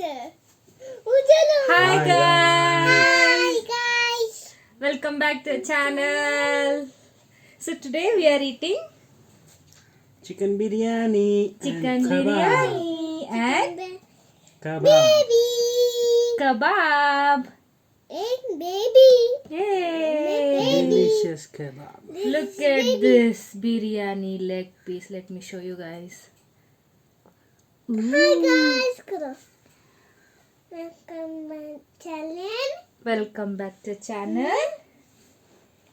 Hi guys! guys. Welcome back to the channel. So today we are eating Chicken biryani chicken and kebab. biryani and Kebab. Baby. kebab. And baby. Yay! Delicious kebab. Look at this biryani leg piece. Let me show you guys. Hi guys. Welcome back channel. Welcome back to channel.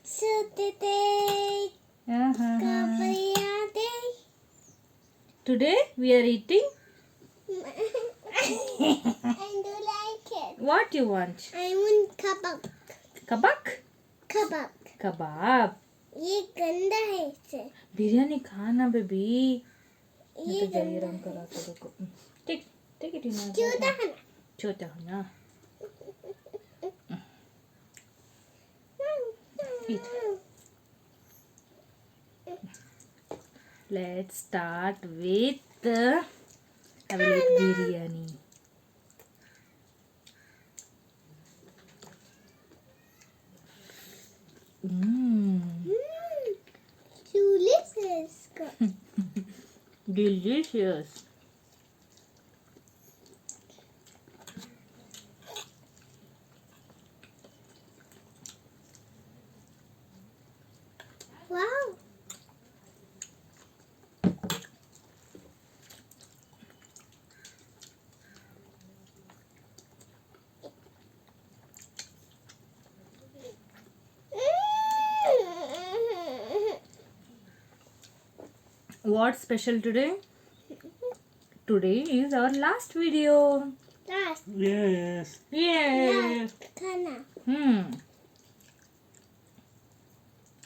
So today biryani. Today we are eating. I do like it. What you want? I want kebab. Kabak? Kebab. Kebab. ये गंदा है इसे. बिरयानी खाना baby. ये तो जाइए गंदा रंग करा तो देखो. Take it in. छोटा है ना. छोटा हो ना. Eat. Let's start with the biryani. Delicious. Delicious. Wow. What's special today? Today is our last video. Last. Yes. Yeah. Kana.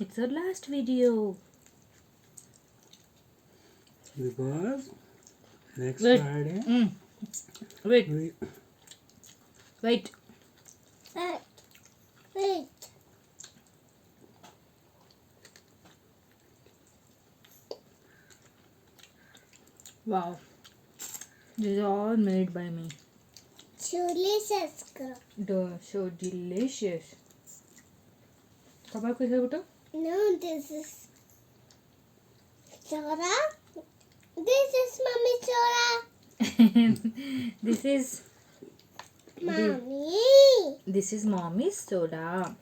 It's our last video. Because next Wait. Friday Wait. we Wait. Wait. Wow. This is all made by me. Delicious. So delicious. Kabab कैसा बेटा? No, this is soda. This is mommy soda. This is mommy's soda.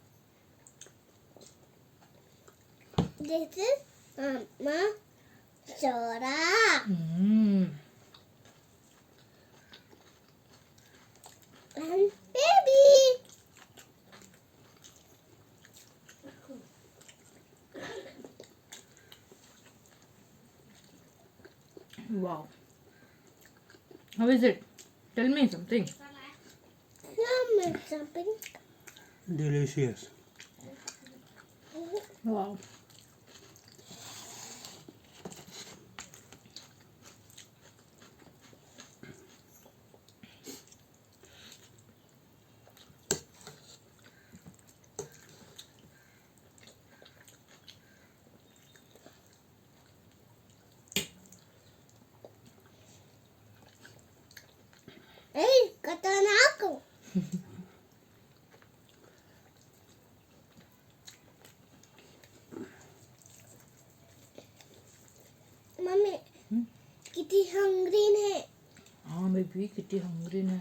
This is mama soda. And baby. Wow. How is it? Tell me something. Mama something. delicious. Wow. Hey, katanaku. Mommy, kitty hungry है. हाँ baby कितनी hungry है.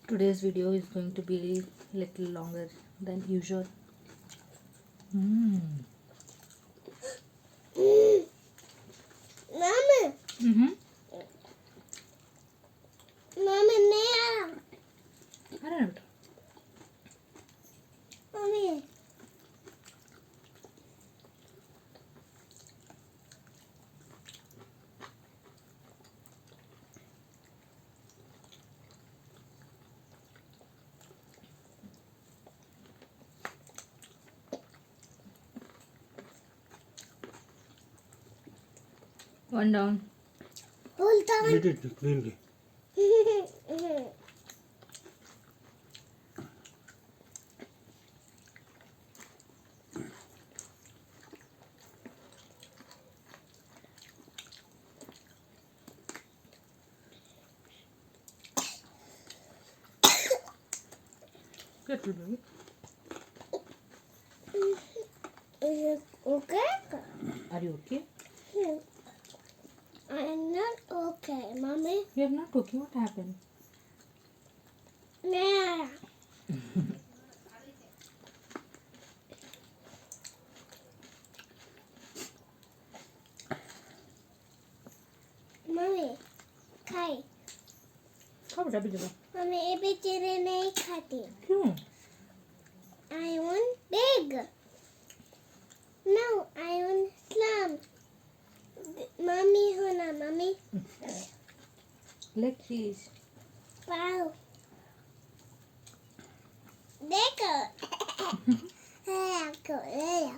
Today's video is going to be little longer than usual. Mama, mama नहीं आ रहा. अरे ना बेटा. Mommy. One down. बोलता हूँ. Eat it cleanly. Little baby. Okay? Are you okay? I'm not okay, mommy. You're not okay. What happened? Yeah. Mummy खाई खाओ बेटा अभी जरा. मम्मी ये बेचारे नहीं खाती क्यों? I want big no I want slum mummy हो ना मम्मी Leg piece. वाओ देखो ले लो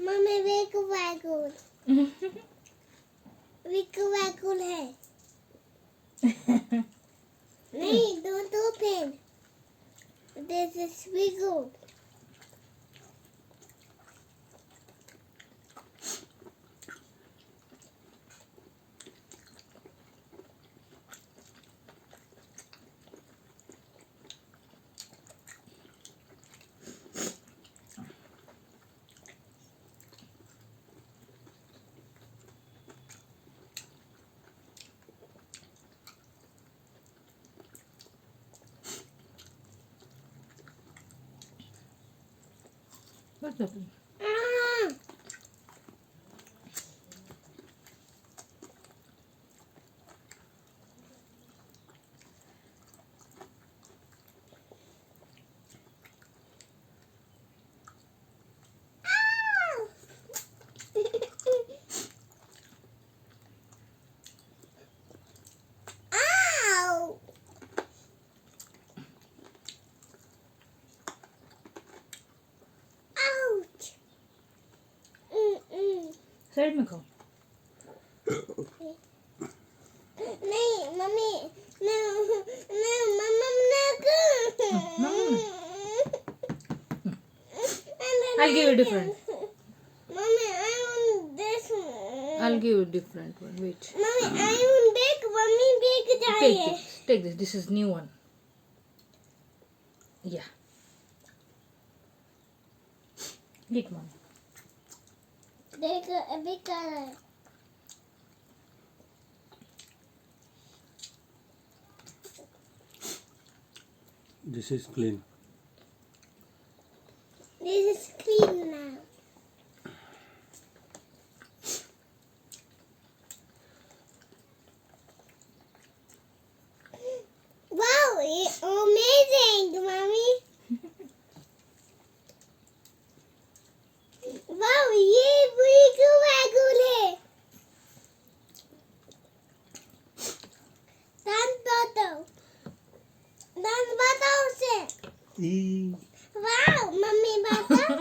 मम्मी विक वैकुल है नहीं दो पेन दिस इज विगुल What's up? साइड में खाओ. नहीं mummy mama I'll give you different. Mommy, I want this one. I'll give you different one. Wait. Mommy, I want big. Mommy, big Take चाहिए. this. Take this. This is new one. Yeah. Eat, mom. देख अभी कर रहा है. This is clean. This is clean now. Wow, amazing, mommy. Wow, ये बिल्कुल वैगुल है. Dance बताओ उसे. E. Wow, मम्मी बताओ.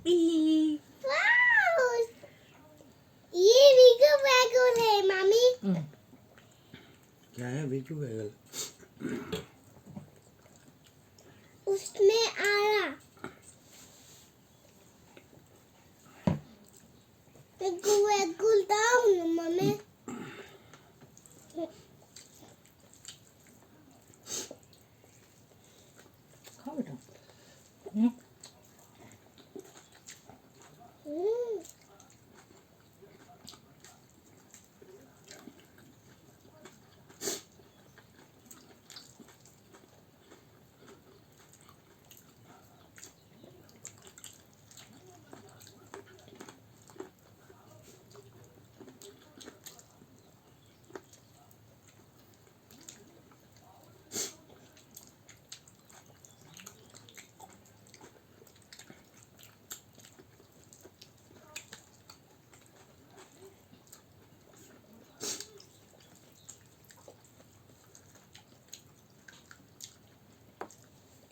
Eee. Wow, ये बिल्कुल वैगुल है, मम्मी. क्या है बिल्कुल बैगल? उसमें आया. बिल्कुल वैगुल था. Hmm? Mm.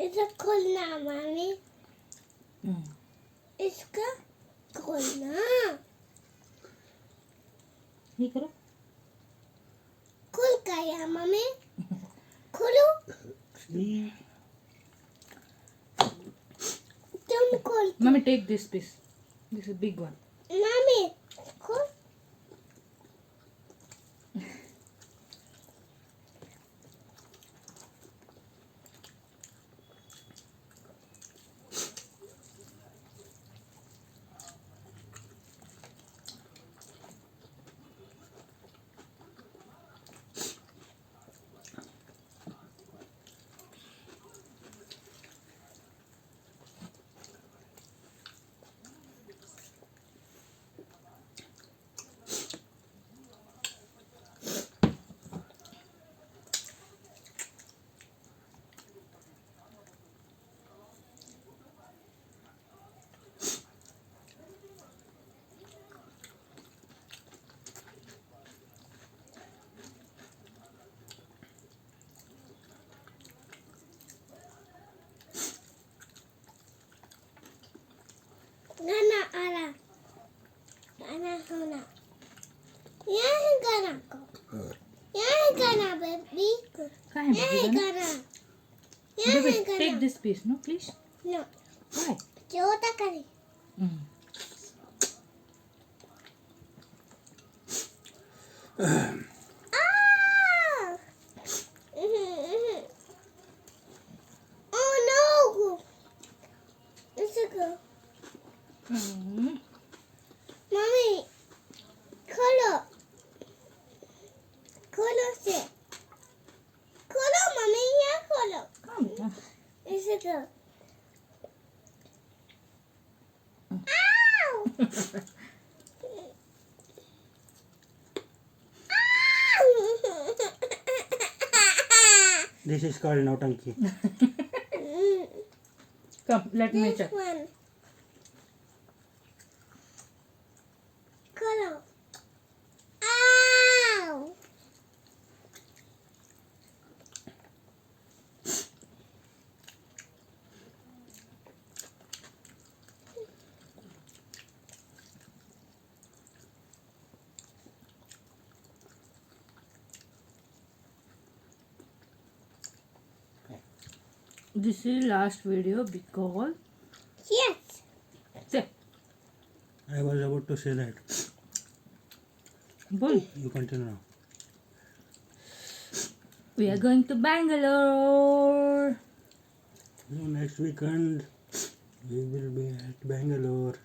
इसका खोलना मामी Hmm. इसका खोलना ये करो. खुल गया मम्मी खोलो See? तुम खोल Mommy, take this piece. This is a big one. Mummy खोल गाना आला गाना होना यहाँ है गाना को यहाँ है गाना बेबी कहाँ है यहाँ है baby गाना? गाना यहाँ है Baby, गाना take this piece, no, please. No Why? छोटा करे Hmm. Oh no! Let's go. Hmm. Mommy, color. Color se. Color, mommy, yeah, color. Come on. Let's go. Ow! This is called nautanki. Come, let me This check. one. Color. Ow! This is last video because Yes. say, I was about to say that. boy, You continue now. we are going to Bangalore. So next weekend we will be at Bangalore.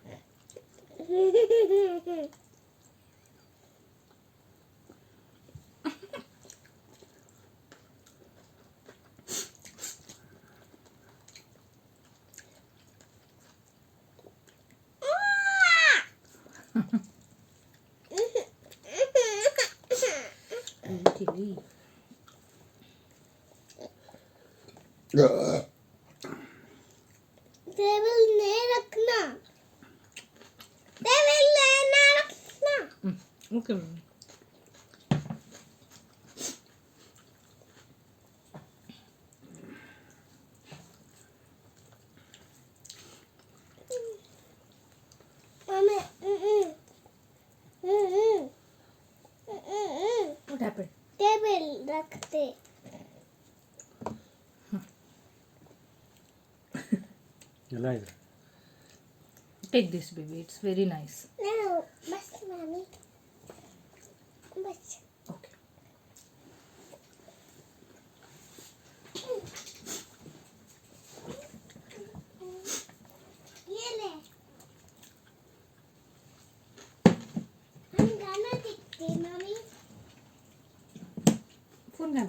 Chili. Table नहीं रखना table नहीं रखना Okay. Mummy What happened? Table रखते Eliza. Take this, baby. It's very nice. नहीं बस mummy बस Okay.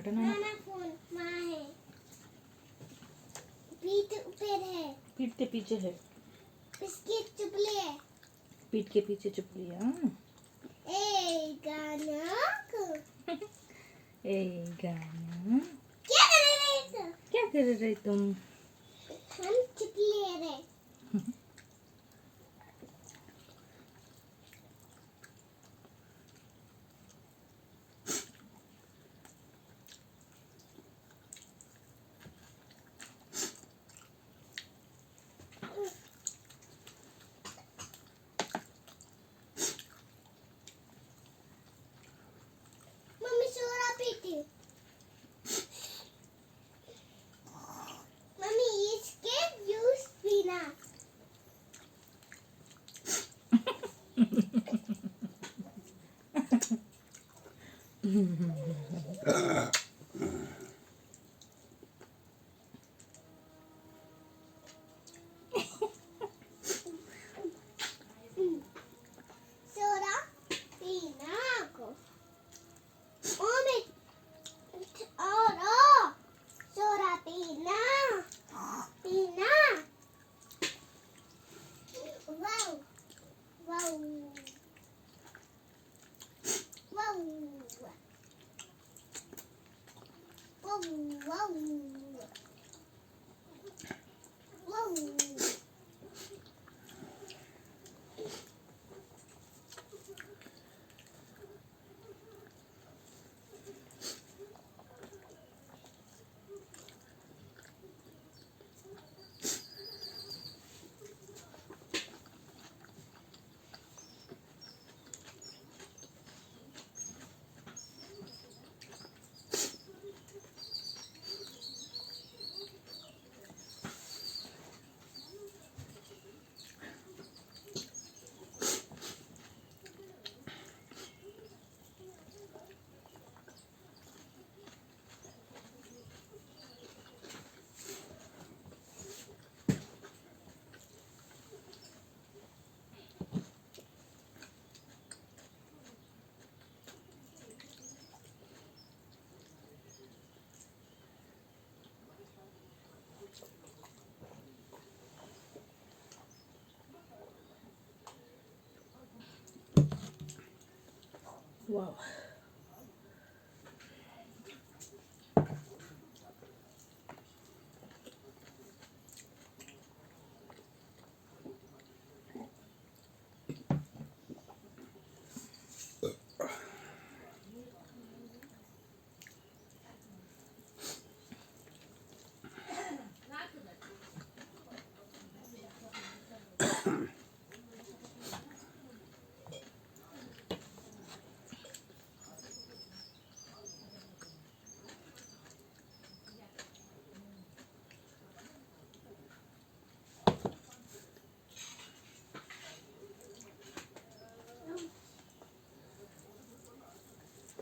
Button है ना। नाना फोन वहाँ है, पीठ ऊपर है, पीठ के पीछे है। इसकी चुपली है। पीठ के पीछे चुपली है। ए गाना को ए गाना। क्या कर रहे थे? क्या कर रहे तुम? हम चुपली ले रहे। मम्मी सोरा पीती। मम्मी इसके जूस पीना। सोरा पीना को। मम्मी और सोरा पीना पीना। Wow wow wow wow wow wow. वाह।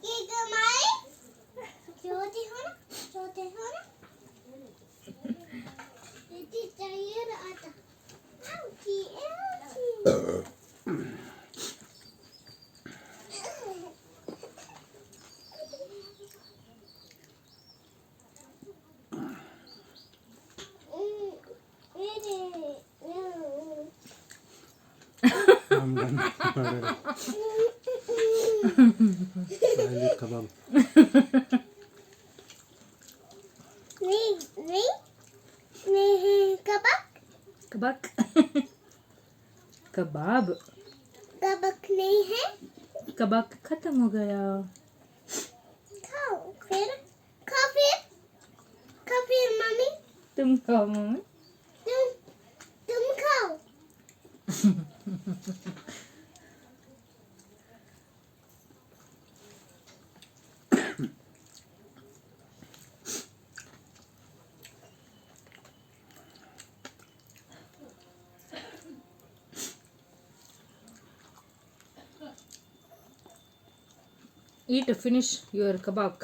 ये कमाई छोटी हो ना, छोटे हो ना। ये चाहिए आता। आउची आउची। I'm done. I eat kebab. नहीं नहीं नहीं कबक कबाब। कबाब। कबक नहीं है। कबाब खत्म हो गया। खाओ फिर खाओ फिर मम्मी तुम खाओ मम्मी। तुम खाओ। Eat, finish your kebab.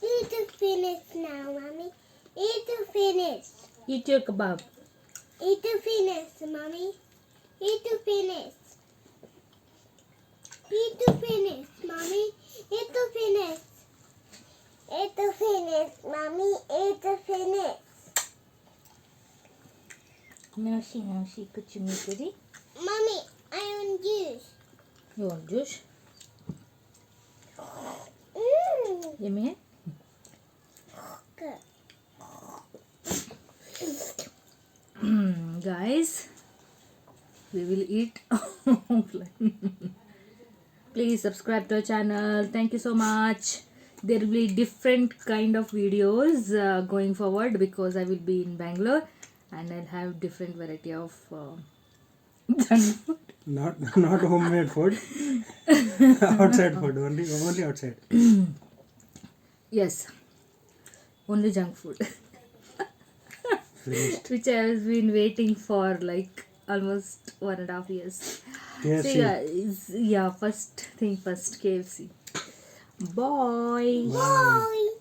Eat to finish now, mommy. Eat to finish. Eat your kebab. Eat to finish, mommy. Eat to finish. Eat to finish, mommy. It's finished. It's finished, mommy. It's finished. Now, could you make ready? Mommy, I want juice. You want juice? Yummy? Good. Guys, we will eat. Please subscribe to our channel. Thank you so much. There will be different kind of videos going forward because I will be in Bangalore and I'll have different variety of junk food. Not homemade food. Outside food. Only outside. Yes, only junk food. Finished. Which I have been waiting for like almost 1.5 years. KFC. So yeah, first thing first, KFC. Bye. Bye. Bye.